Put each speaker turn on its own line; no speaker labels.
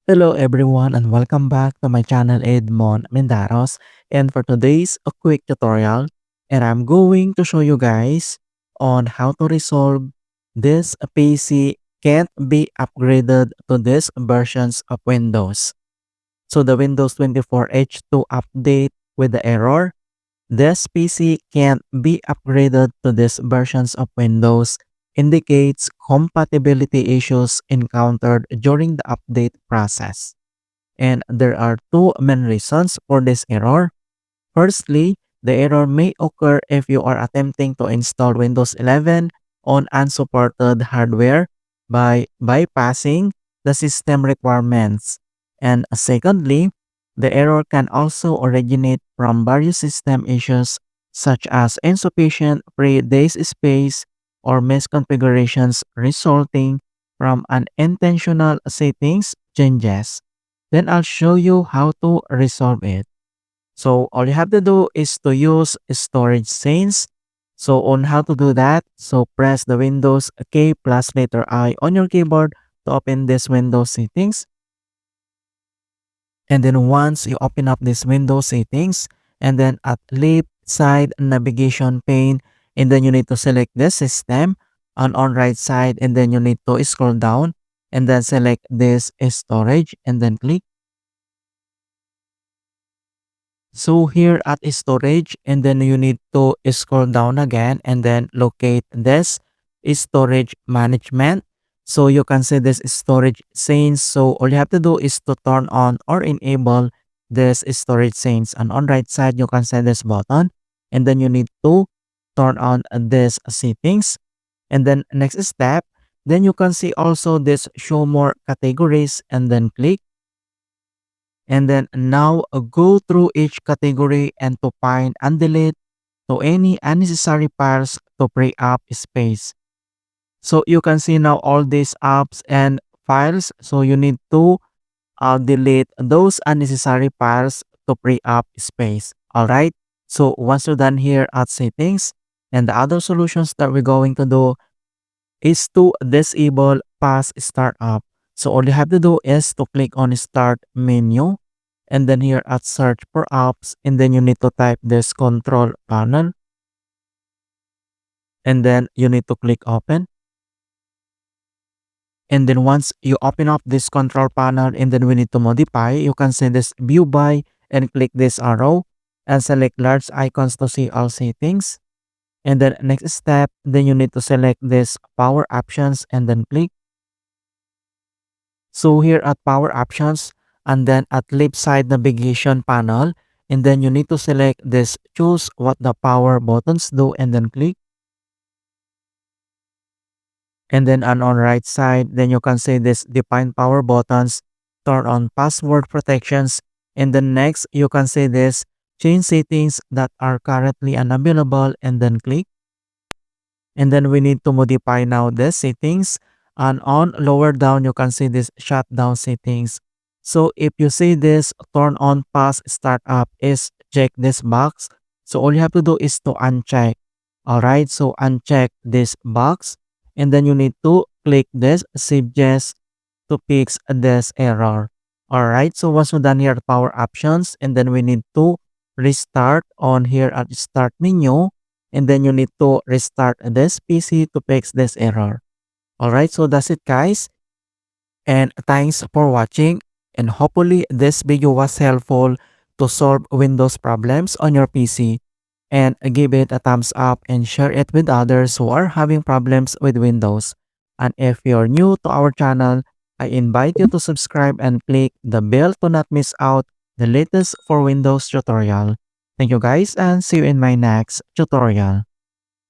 Hello everyone and welcome back to my channel Edmund Mindaros, and for today's a quick tutorial, and I'm going to show you guys on how to resolve this PC can't be upgraded to these versions of Windows. So the Windows 24 H2 update with the error, this PC can't be upgraded to these versions of Windows indicates compatibility issues encountered during the update process. And there are two main reasons for this error. Firstly, the error may occur if you are attempting to install Windows 11 on unsupported hardware by bypassing the system requirements. And secondly, the error can also originate from various system issues such as insufficient free disk space or misconfigurations resulting from unintentional settings changes. Then I'll show you how to resolve it. So all you have to do is to use storage scenes. So on how to do that, so press the Windows key plus letter I on your keyboard to open this Windows settings. And then once you open up this Windows settings, and then at left side navigation pane, and then you need to select this system and on right side, and then you need to scroll down and then select this storage and then click. So here at storage, and then you need to scroll down again and then locate this storage management. So you can see this storage scenes. So all you have to do is to turn on or enable this storage scenes. And on right side, you can see this button. And then you need to turn on this settings. And then next step, then you can see also this show more categories and then click. And then now go through each category and to find and delete to any unnecessary files to free up space. So you can see now all these apps and files. So you need to delete those unnecessary files to free up space. All right. So once you're done here at settings, and the other solutions that we're going to do is to disable fast startup. So all you have to do is to click on start menu and then here at search for apps, and then you need to type this control panel and then you need to click open. And then once you open up this control panel and then we need to modify, you can see this view by and click this arrow and select large icons to see all settings. And then next step, then you need to select this power options and then click. So here at power options and then at left side navigation panel, and then you need to select this choose what the power buttons do and then click. And then on right side, then you can see this define power buttons, turn on password protections. And then next, you can see this change settings that are currently unavailable and then click. And then we need to modify now the settings. And on lower down, you can see this shutdown settings. So if you see this turn on fast startup is check this box. So all you have to do is to uncheck. Alright, so uncheck this box. And then you need to click this suggest to fix this error. Alright, so once we're done here at power options, and then we need to restart on here at start menu. And then you need to restart this PC to fix this error. Alright, so that's it guys. And thanks for watching. And hopefully this video was helpful to solve Windows problems on your PC. And give it a thumbs up and share it with others who are having problems with Windows. And if you're new to our channel, I invite you to subscribe and click the bell to not miss out the latest for Windows tutorial. Thank you guys and see you in my next tutorial.